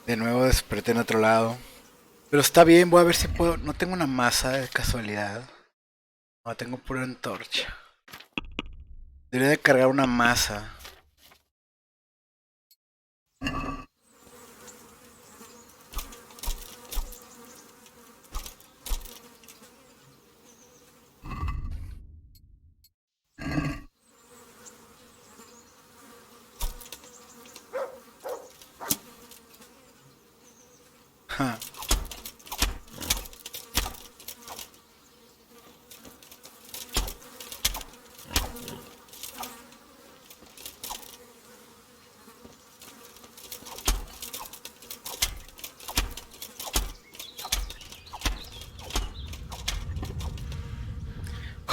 De nuevo desperté en otro lado. Pero está bien, voy a ver si puedo. No tengo una masa de casualidad. No, tengo pura antorcha. Debería de cargar una masa. Ja.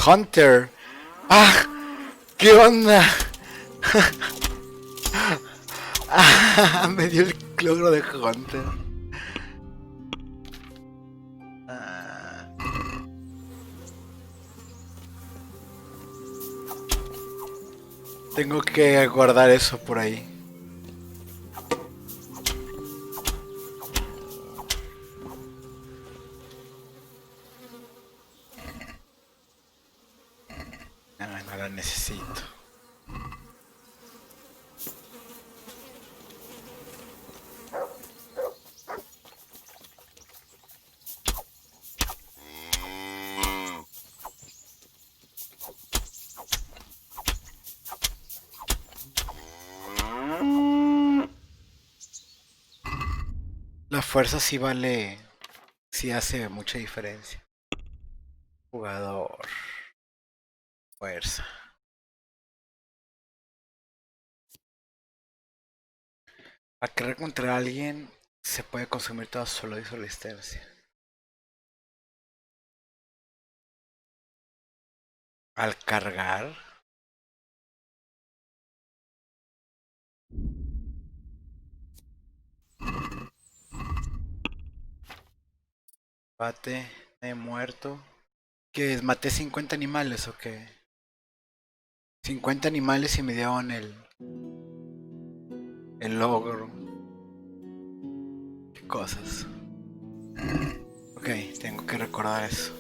Hunter. ¡Ah! ¿Qué onda? Ah, me dio el logro de Hunter. Ah, tengo que guardar eso por ahí. Ah, no la necesito. La fuerza sí vale, sí hace mucha diferencia. Jugador, fuerza. Para querer contra alguien se puede consumir toda su salud y su resistencia. Al cargar, bate, he muerto. ¿Qué es? ¿Maté 50 animales o qué? 50 animales y me dieron el logro. ¿Qué cosas? Ok, tengo que recordar eso.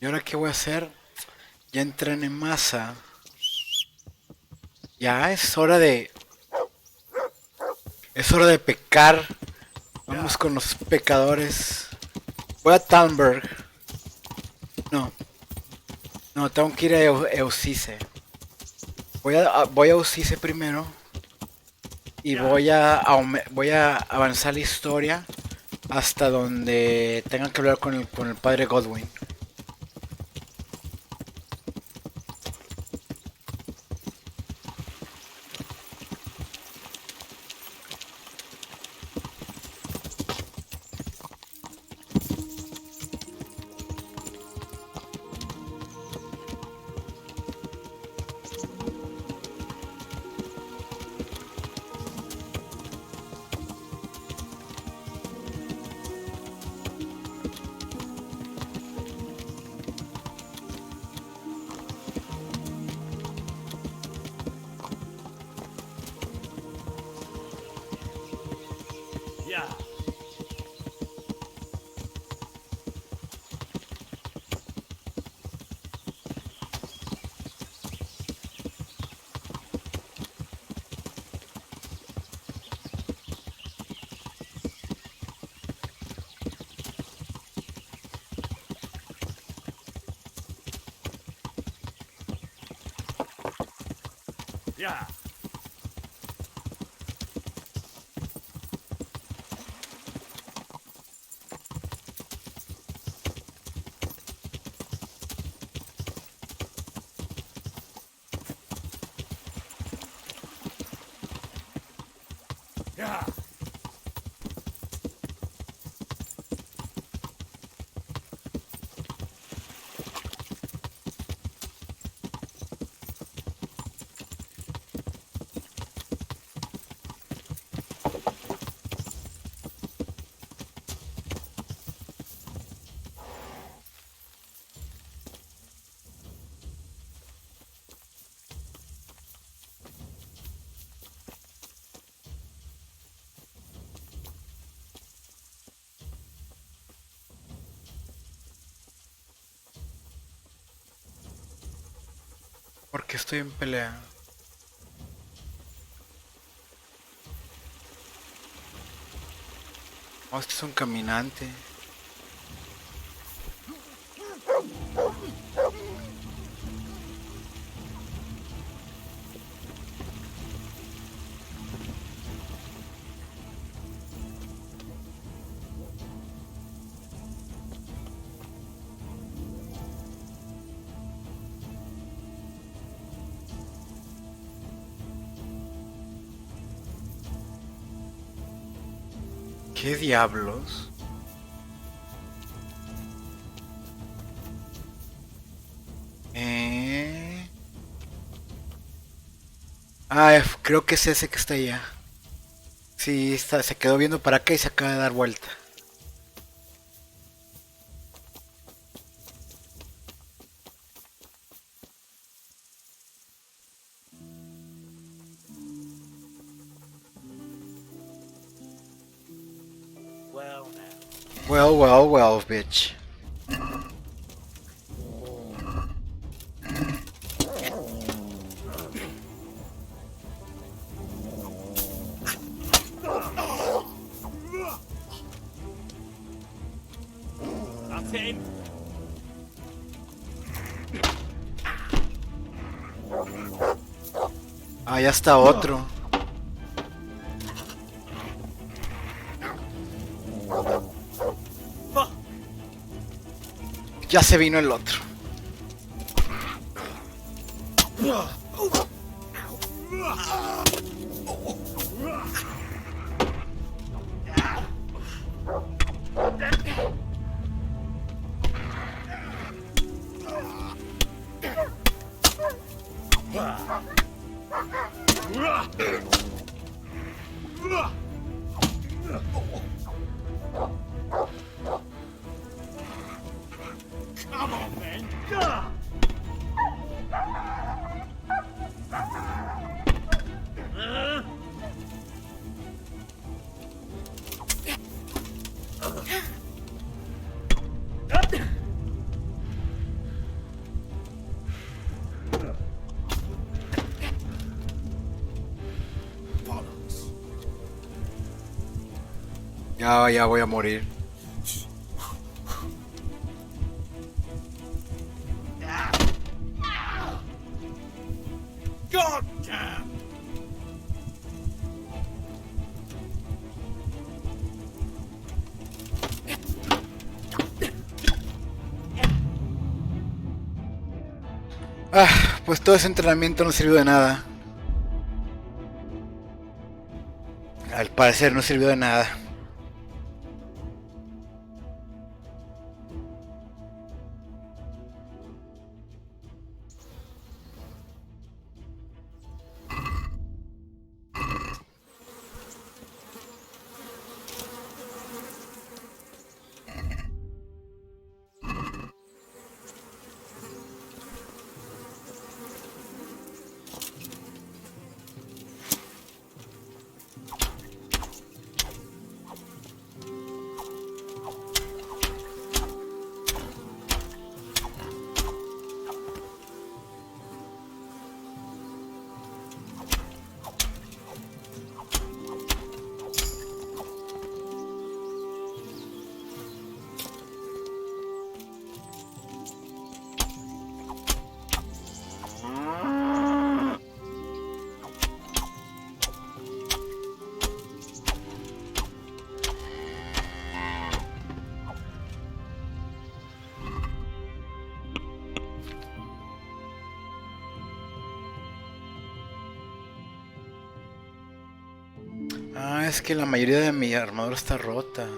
¿Y ahora qué voy a hacer? Ya entrené masa. Ya es hora de... Es hora de pecar. Vamos con los pecadores. Voy a Talmberg. No, no, tengo que ir a Eusice. Voy a Eusice primero. Y voy a avanzar la historia hasta donde tengan que hablar con el padre Godwin. Ya. Ya. Ya. Porque estoy en pelea. Oh, este es un caminante. ¿Qué diablos? Creo que es ese que está allá. Sí, está, se quedó viendo para acá y se acaba de dar vuelta. Well, well, well, bitch. Ah, ya está otro. Ya se vino el otro. Ya voy a morir. Pues todo ese entrenamiento no sirvió de nada. Al parecer no sirvió de nada. Es que la mayoría de mi armadura está rota.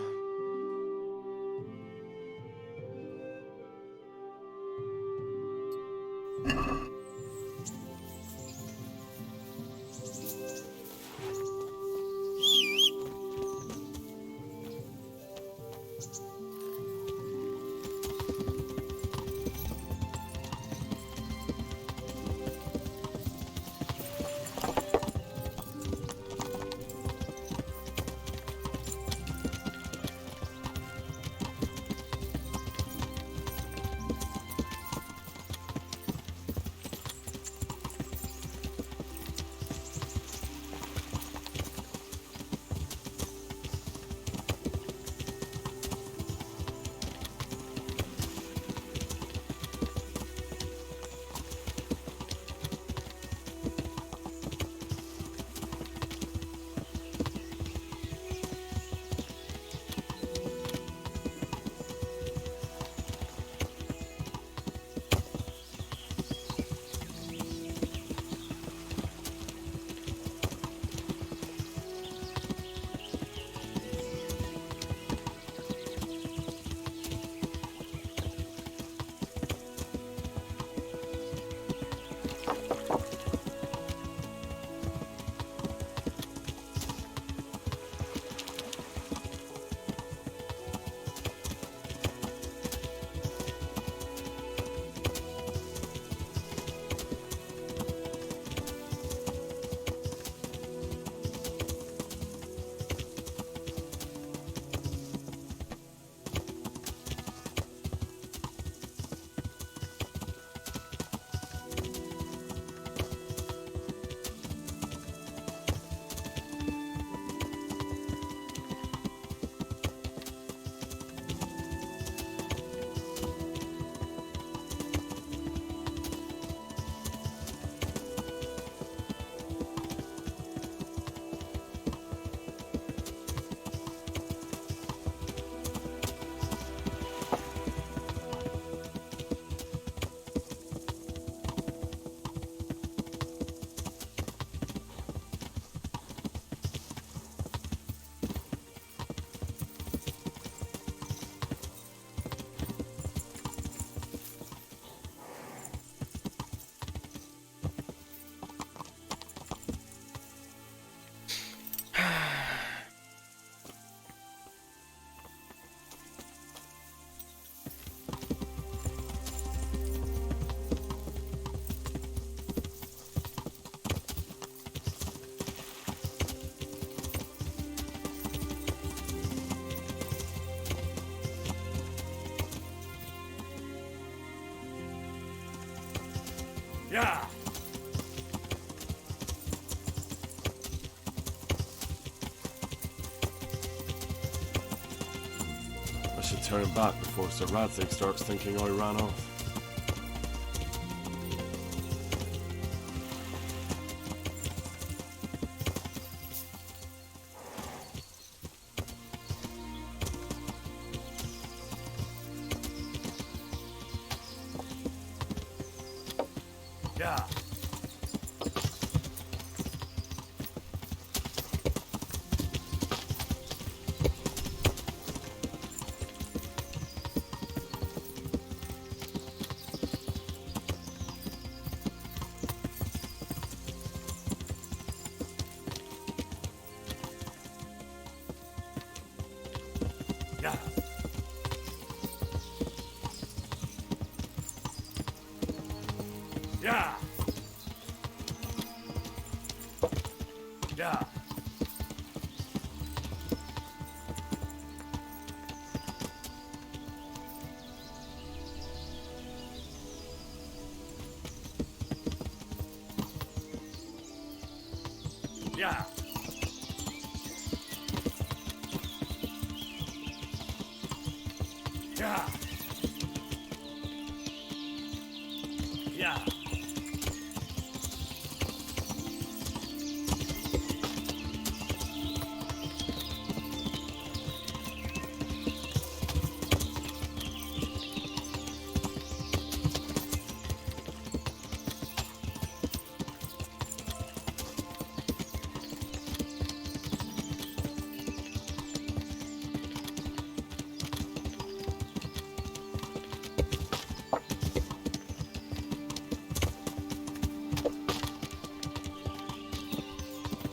turn back before Sir Radzig starts thinking I ran off. Yeah. Yeah. Yeah. Yeah. Yeah. Yeah. Yeah.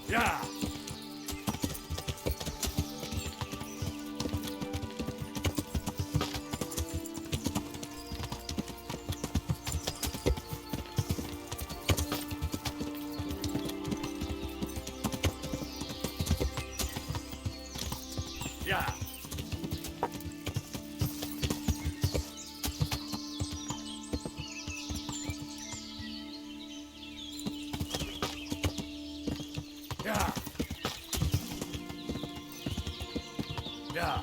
Yeah. Yeah. Yeah. Yeah.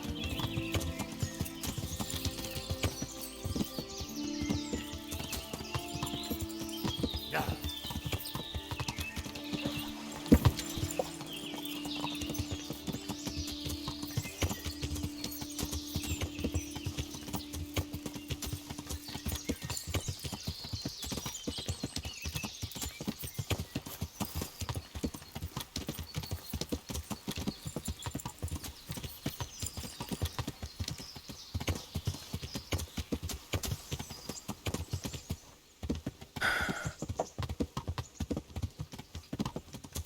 Yeah.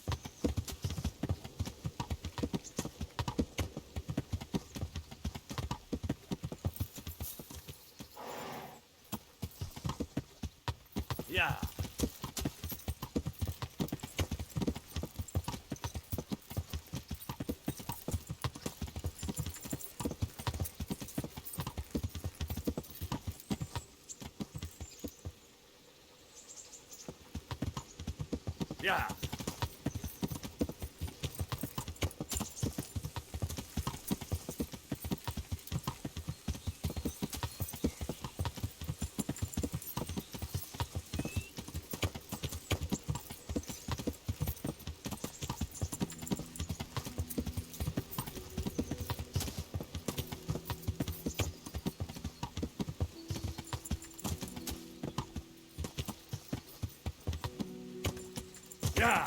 Yeah. Yeah. Yeah.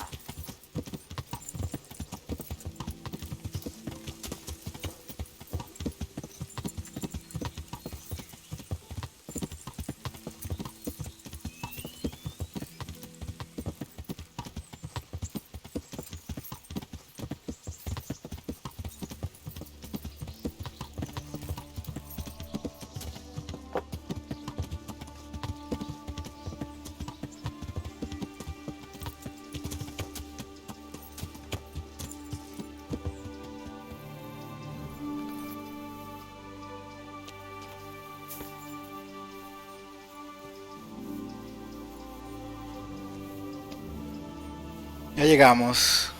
Ya llegamos.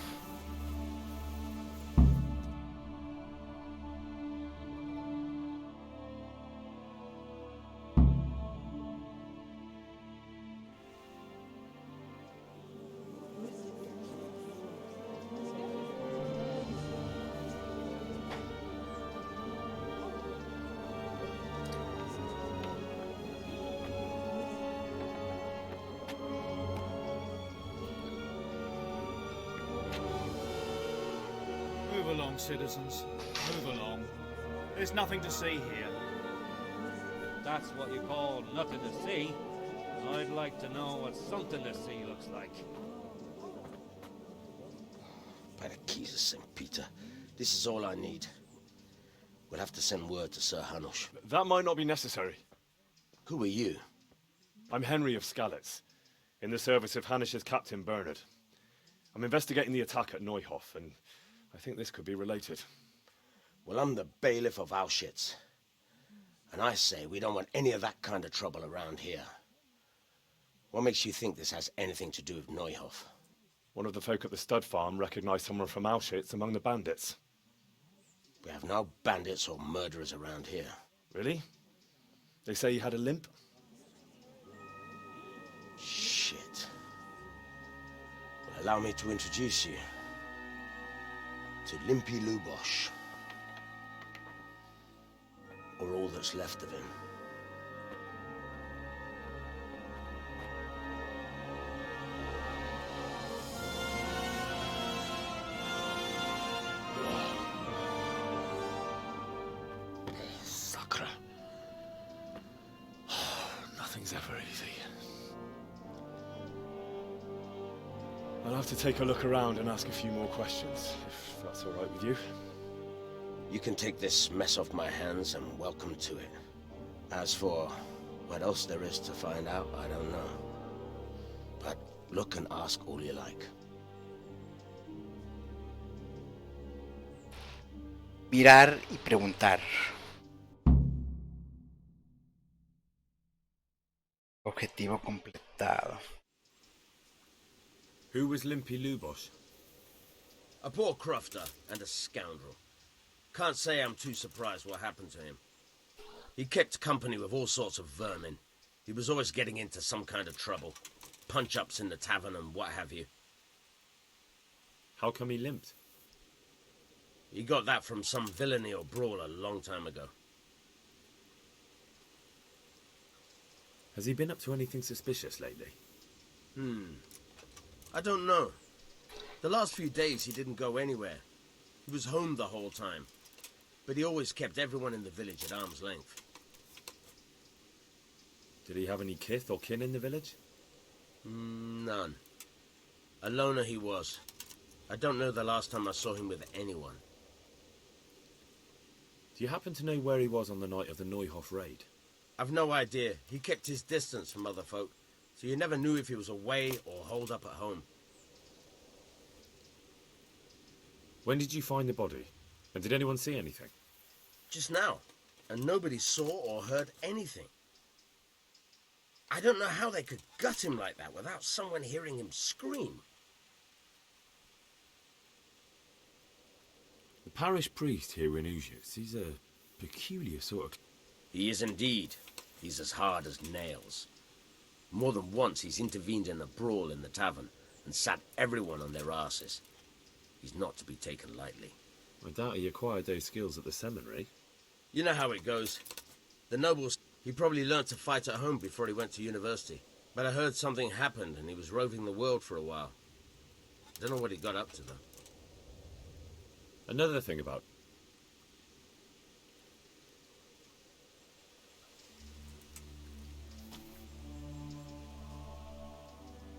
Move along, citizens. Move along. There's nothing to see here. That's what you call nothing to see. I'd like to know what something to see looks like. By the keys of St. Peter, this is all I need. We'll have to send word to Sir Hanush. That might not be necessary. Who are you? I'm Henry of Skalitz, in the service of Hanush's Captain Bernard. I'm investigating the attack at Neuhof, and I think this could be related. Well, I'm the bailiff of Auschwitz. And I say we don't want any of that kind of trouble around here. What makes you think this has anything to do with Neuhof? One of the folk at the stud farm recognized someone from Auschwitz among the bandits. We have no bandits or murderers around here. Really? They say he had a limp? Shit. Well, allow me to introduce you to Limpy Lubosh. Or all that's left of him. Sacre. Nothing's ever easy. I'll have to take a look around and ask a few more questions, if that's all right with you. You can take this mess off my hands and welcome to it. As for what else there is to find out, I don't know. But look and ask all you like. Mirar y preguntar. Objetivo completado. Who was Limpy Lubosh? A poor crofter and a scoundrel. Can't say I'm too surprised what happened to him. He kept company with all sorts of vermin. He was always getting into some kind of trouble. Punch-ups in the tavern and what have you. How come he limped? He got that from some villainy or brawl a long time ago. Has he been up to anything suspicious lately? I don't know. The last few days he didn't go anywhere. He was home the whole time. But he always kept everyone in the village at arm's length. Did he have any kith or kin in the village? None. A loner he was. I don't know the last time I saw him with anyone. Do you happen to know where he was on the night of the Neuhof raid? I've no idea. He kept his distance from other folk, so you never knew if he was away or holed up at home. When did you find the body? And did anyone see anything? Just now. And nobody saw or heard anything. I don't know how they could gut him like that without someone hearing him scream. The parish priest here in Ujis, he's a peculiar sort of... He is indeed. He's as hard as nails. More than once he's intervened in a brawl in the tavern and sat everyone on their asses. He's not to be taken lightly. I doubt he acquired those skills at the seminary. You know how it goes. The nobles, he probably learnt to fight at home before he went to university. But I heard something happened and he was roving the world for a while. Don't know what he got up to, though. Another thing about...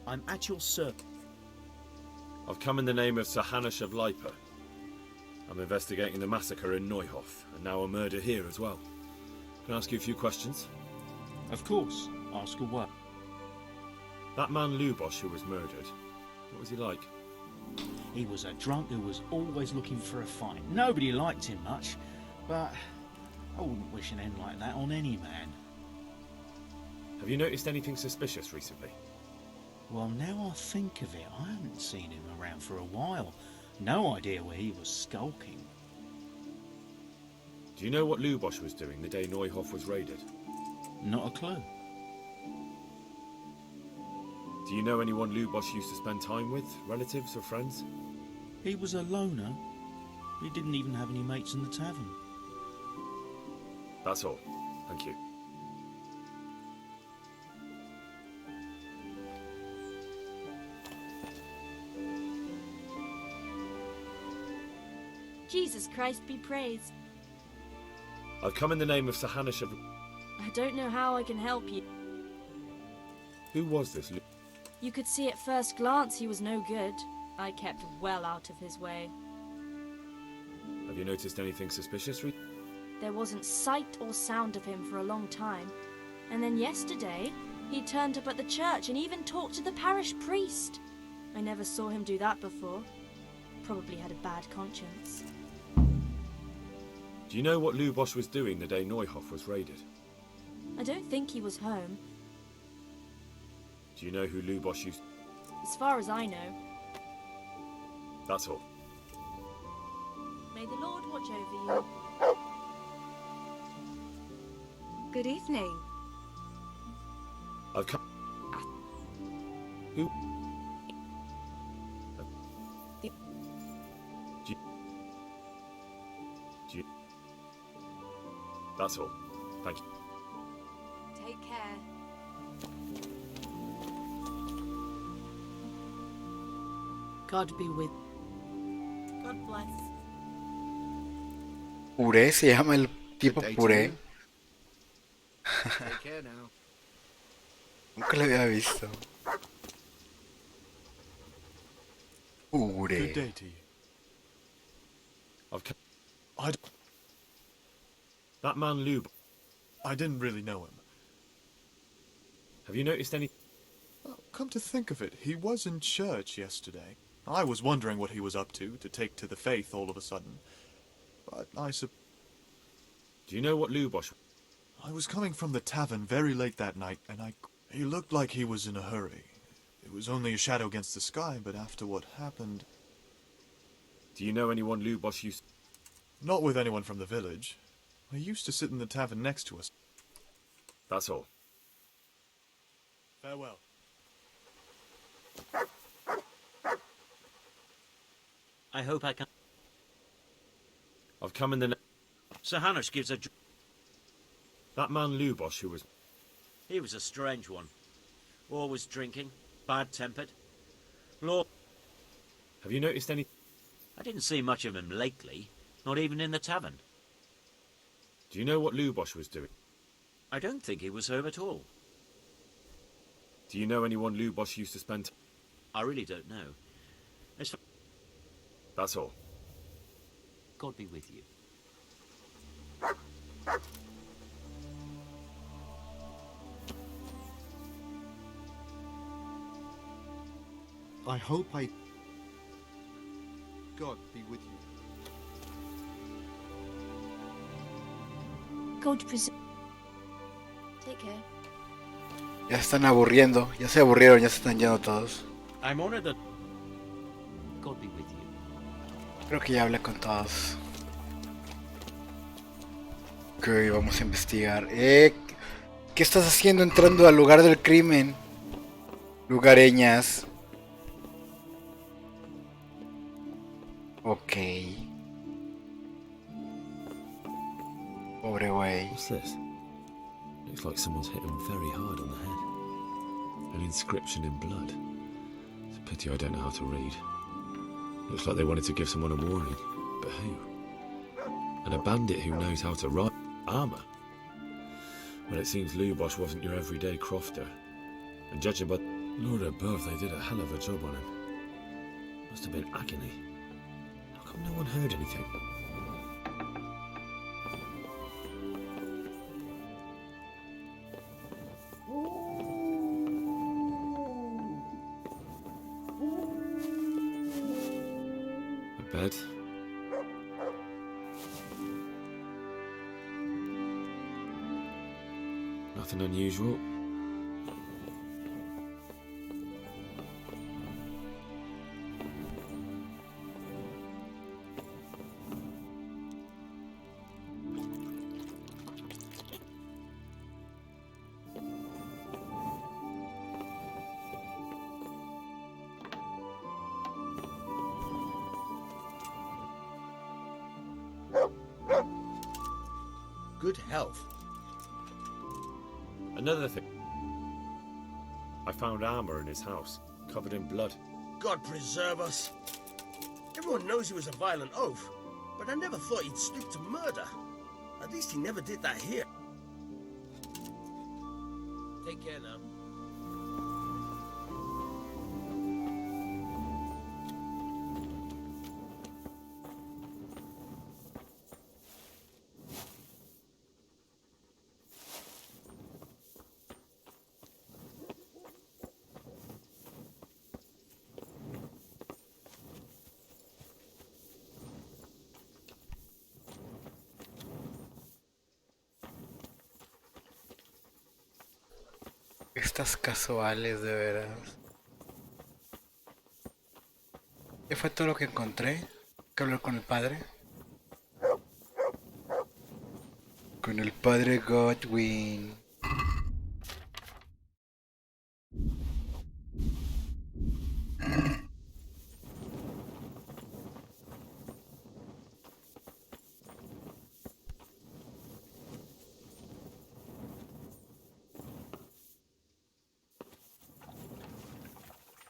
I'm at your service. I've come in the name of Sir Hanush of Lipa. I'm investigating the massacre in Neuhof, and now a murder here as well. Can I ask you a few questions? Of course. Ask away. That man Lubosh who was murdered, what was he like? He was a drunk who was always looking for a fight. Nobody liked him much, but I wouldn't wish an end like that on any man. Have you noticed anything suspicious recently? Well, now I think of it, I haven't seen him around for a while. No idea where he was skulking. Do you know what Lubosh was doing the day Neuhof was raided? Not a clue. Do you know anyone Lubosh used to spend time with? Relatives or friends? He was a loner. He didn't even have any mates in the tavern. That's all. Thank you. Jesus Christ be praised. I've come in the name of Sir Hanish of... I don't know how I can help you. Who was this? You could see at first glance he was no good. I kept well out of his way. Have you noticed anything suspicious? There wasn't sight or sound of him for a long time. And then yesterday, he turned up at the church and even talked to the parish priest. I never saw him do that before. Probably had a bad conscience. Do you know what Lubosh was doing the day Neuhof was raided? I don't think he was home. Do you know who Lubosh used... As far as I know. That's all. May the Lord watch over you. Good evening. I've come... Who... Do you... That's all. Thank you. Take care. God be with. God bless. Puré se llama el tipo puré. Take care now. Nunca lo había visto. Puré. Good day to you. I've come... I That man Lubosh... didn't really know him. Have you noticed any... Well, come to think of it, he was in church yesterday. I was wondering what he was up to take to the faith all of a sudden. But Do you know what Lubosh... I was coming from the tavern very late that night, and he looked like he was in a hurry. It was only a shadow against the sky, but after what happened... Do you know anyone Lubosh used... Not with anyone from the village. He used to sit in the tavern next to us. That's all. Farewell. I hope I can... I've come in the... Sir Hanish gives a... That man Lubosh who was... He was a strange one. Always drinking, bad-tempered. Lord... Have you noticed any... I didn't see much of him lately, not even in the tavern. Do you know what Lubosh was doing? I don't think he was home at all. Do you know anyone Lubosh used to spend... I really don't know. As for... That's all. God be with you. I hope God be with you. God preserve. Take care. Ya se están aburriendo. Ya se aburrieron, ya se están yendo todos. I'm honored that... God be with you. Creo que ya hablé con todos. Ok, vamos a investigar. ¿Qué estás haciendo entrando al lugar del crimen? Lugareñas. Ok. Pobre güey. What's this? Looks like someone's hit him very hard on the head. An inscription in blood. It's a pity I don't know how to read. Looks like they wanted to give someone a warning. But who? And a bandit who knows how to ride armour? Well, it seems Lubosh wasn't your everyday crofter. And judging by... Lord above, they did a hell of a job on him. Must have been agony. How come no one heard anything? A bed. Nothing unusual. Good health. Another thing. I found armor in his house, covered in blood. God preserve us. Everyone knows he was a violent oaf. But I never thought he'd stoop to murder. At least he never did that here. Take care now. Estas casuales, de veras. ¿Qué fue todo lo que encontré? ¿Que hablar con el padre? Con el padre Godwin.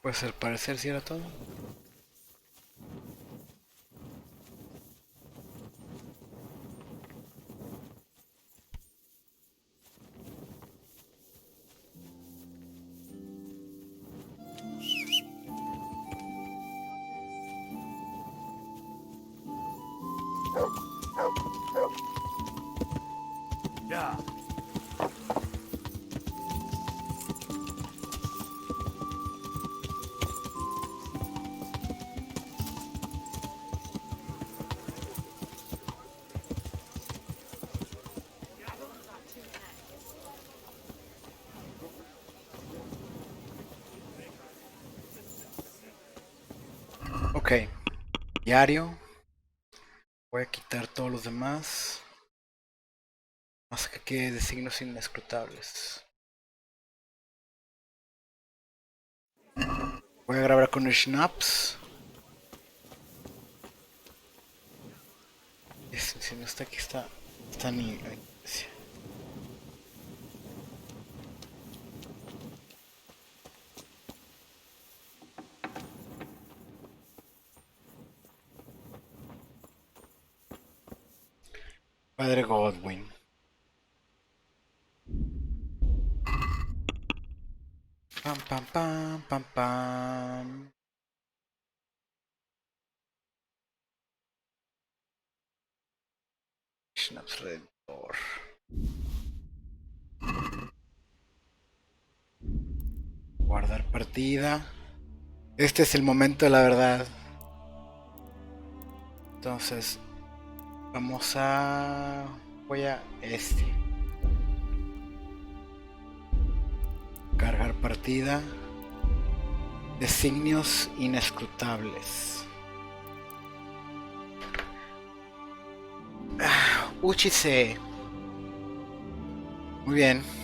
Pues al parecer sí era todo. Yeah. Ok. Diario. Voy a quitar todos los demás. Más que quede designios inescrutables. Voy a grabar con el Schnaps. Si no está aquí, está mi... Padre Godwin. Pam pam pam pam pam. Schnaps Redentor. Guardar partida. Este es el momento, la verdad. Entonces, vamos a... voy a este. Cargar partida. Designios inescrutables. Úchise. Muy bien.